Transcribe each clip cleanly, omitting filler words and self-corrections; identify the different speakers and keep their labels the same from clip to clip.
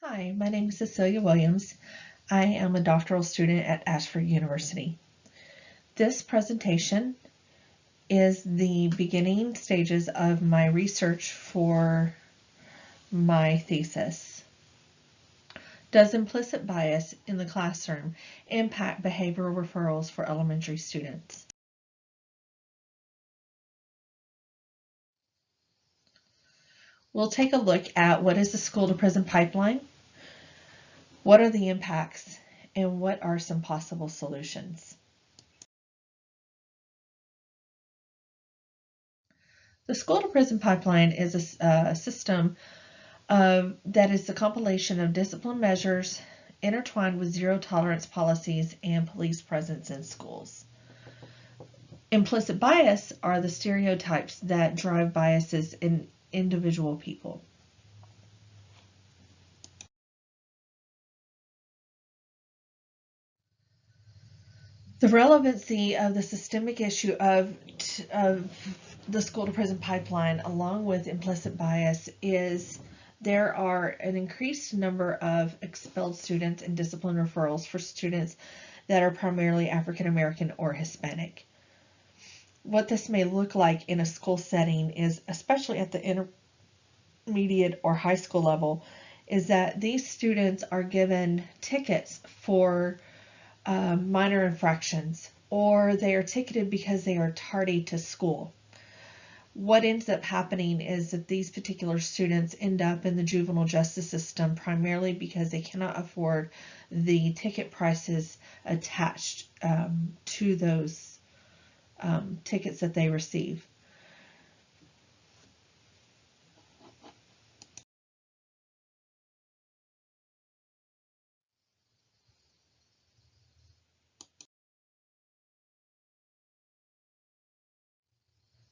Speaker 1: Hi, my name is Cecilia Williams. I am a doctoral student at Ashford University. This presentation is the beginning stages of my research for my thesis. Does implicit bias in the classroom impact behavioral referrals for elementary students? We'll take a look at what is the school-to-prison pipeline, what are the impacts, and what are some possible solutions. The school-to-prison pipeline is a system that is the compilation of discipline measures intertwined with zero tolerance policies and police presence in schools. Implicit bias are the stereotypes that drive biases in individual people. The relevancy of the systemic issue of the school to prison pipeline, along with implicit bias, is there are an increased number of expelled students and discipline referrals for students that are primarily African American or Hispanic. What this may look like in a school setting is, especially at the intermediate or high school level, is that these students are given tickets for minor infractions, or they are ticketed because they are tardy to school. What ends up happening is that these particular students end up in the juvenile justice system primarily because they cannot afford the ticket prices attached to those tickets that they receive.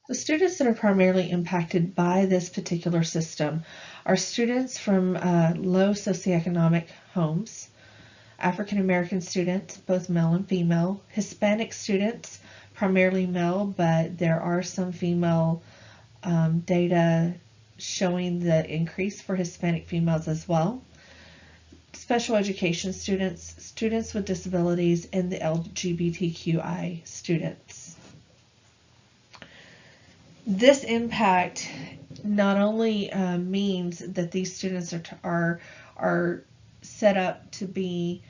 Speaker 1: The students that are primarily impacted by this particular system are students from low socioeconomic homes, African American students, both male and female, Hispanic students, primarily male, but there are some female data showing the increase for Hispanic females as well, special education students, students with disabilities, and the LGBTQI students. This impact not only means that these students are set up to be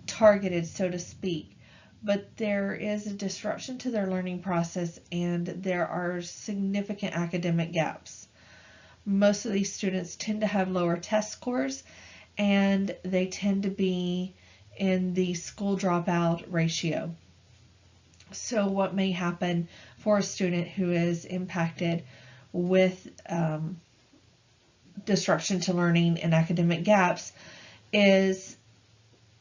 Speaker 1: targeted, so to speak, but there is a disruption to their learning process and there are significant academic gaps. Most of these students tend to have lower test scores and they tend to be in the school dropout ratio. So what may happen for a student who is impacted with disruption to learning and academic gaps is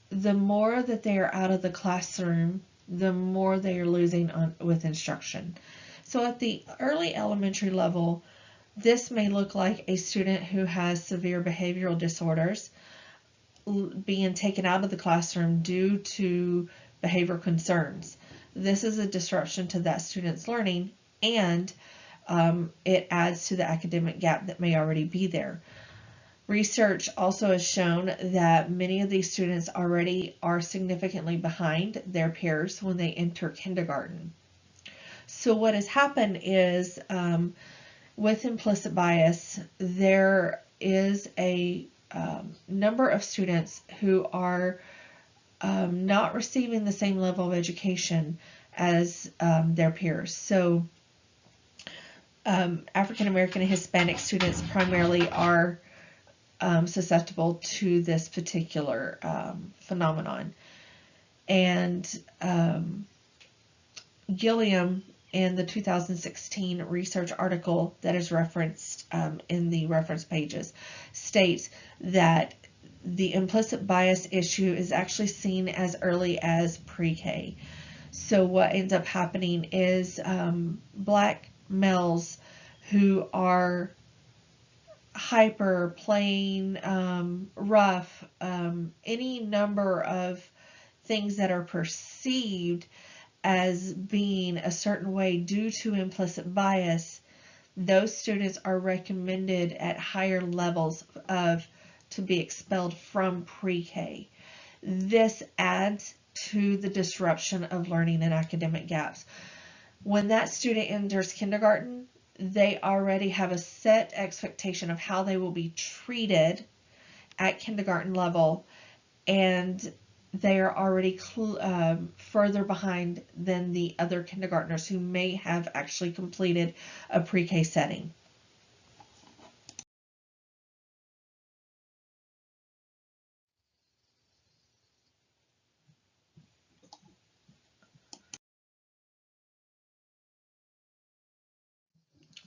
Speaker 1: the more that they are out of the classroom, the more they are losing with instruction. So at the early elementary level, this may look like a student who has severe behavioral disorders being taken out of the classroom due to behavioral concerns. This is a disruption to that student's learning, and it adds to the academic gap that may already be there. Research also has shown that many of these students already are significantly behind their peers when they enter kindergarten. So what has happened is with implicit bias, there is a number of students who are not receiving the same level of education as their peers. So African American and Hispanic students primarily are susceptible to this particular phenomenon. And Gilliam, in the 2016 research article that is referenced in the reference pages, states that the implicit bias issue is actually seen as early as pre-K. So what ends up happening is black males who are hyper, playing rough, any number of things that are perceived as being a certain way due to implicit bias, those students are recommended at higher levels of to be expelled from pre-K. This adds to the disruption of learning and academic gaps. When that student enters kindergarten, they already have a set expectation of how they will be treated at kindergarten level, and they are already further behind than the other kindergartners who may have actually completed a pre-K setting.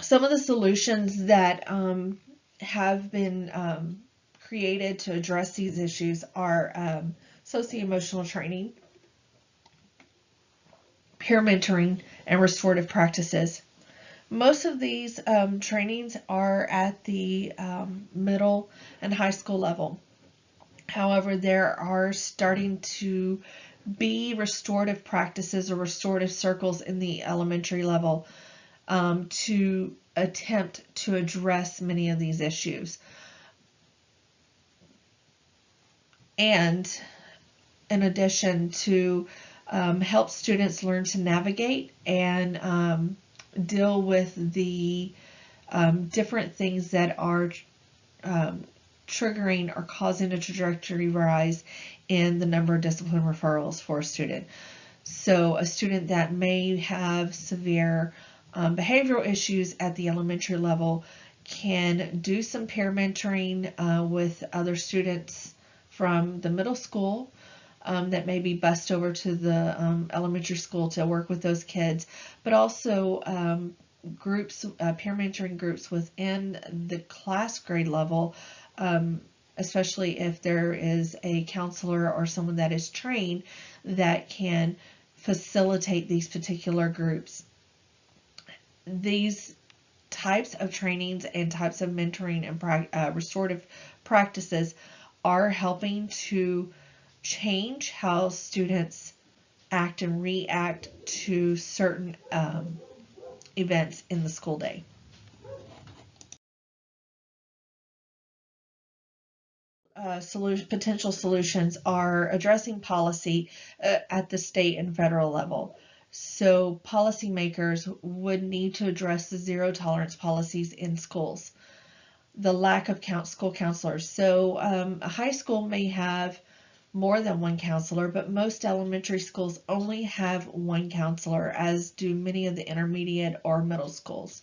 Speaker 1: Some of the solutions that have been created to address these issues are socio-emotional training, peer mentoring, and restorative practices. Most of these trainings are at the middle and high school level. However, there are starting to be restorative practices or restorative circles in the elementary level to attempt to address many of these issues. And in addition, to help students learn to navigate and deal with the different things that are triggering or causing a trajectory rise in the number of discipline referrals for a student. So a student that may have severe behavioral issues at the elementary level can do some peer mentoring with other students from the middle school that may be bussed over to the elementary school to work with those kids, but also groups, peer mentoring groups within the class grade level, especially if there is a counselor or someone that is trained that can facilitate these particular groups. These types of trainings and types of mentoring and restorative practices are helping to change how students act and react to certain events in the school day. Potential solutions are addressing policy at the state and federal level. So policymakers would need to address the zero tolerance policies in schools, the lack of school counselors. So a high school may have more than one counselor, but most elementary schools only have one counselor, as do many of the intermediate or middle schools.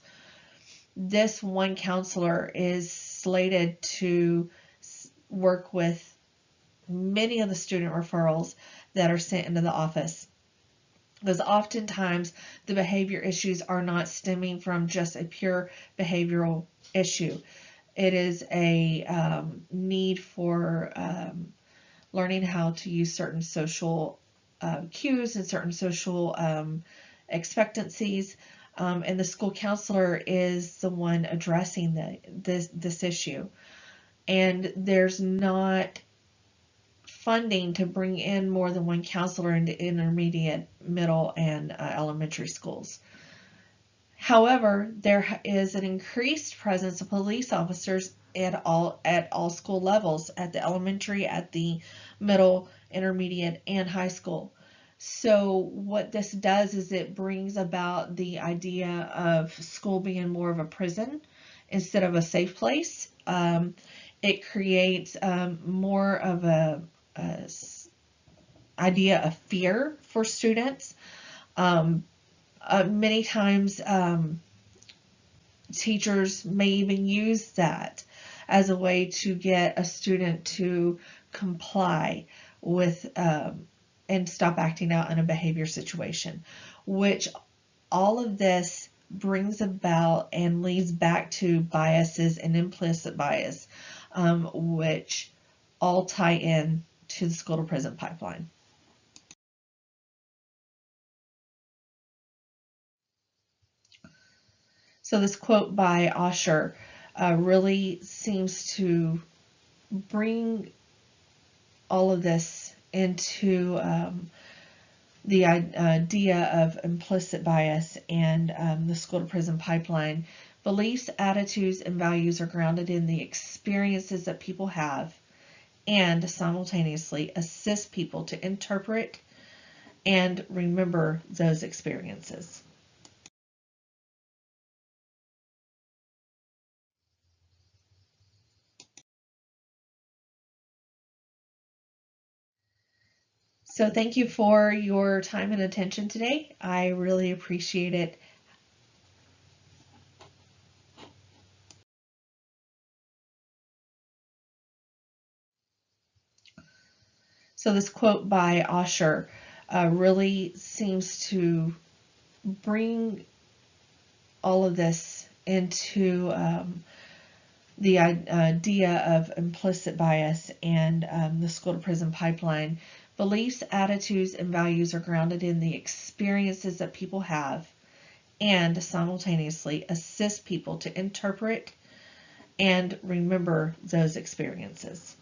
Speaker 1: This one counselor is slated to work with many of the student referrals that are sent into the office, because oftentimes the behavior issues are not stemming from just a pure behavioral issue. It is a need for learning how to use certain social cues and certain social expectancies, and the school counselor is the one addressing this issue. And there's not funding to bring in more than one counselor into intermediate, middle, and elementary schools. However, there is an increased presence of police officers at all school levels, at the elementary, at the middle, intermediate, and high school. So what this does is it brings about the idea of school being more of a prison instead of a safe place. It creates more of a idea of fear for students. Many times teachers may even use that as a way to get a student to comply with and stop acting out in a behavior situation, which all of this brings about and leads back to biases and implicit bias, which all tie in to the school to prison pipeline. So this quote by Osher really seems to bring all of this into the idea of implicit bias and the school to prison pipeline Beliefs, attitudes, and values are grounded in the experiences that people have and simultaneously assist people to interpret and remember those experiences. So thank you for your time and attention today. I really appreciate it. So this quote by Osher really seems to bring all of this into the idea of implicit bias and the school to prison pipeline. Beliefs, attitudes, and values are grounded in the experiences that people have and simultaneously assist people to interpret and remember those experiences.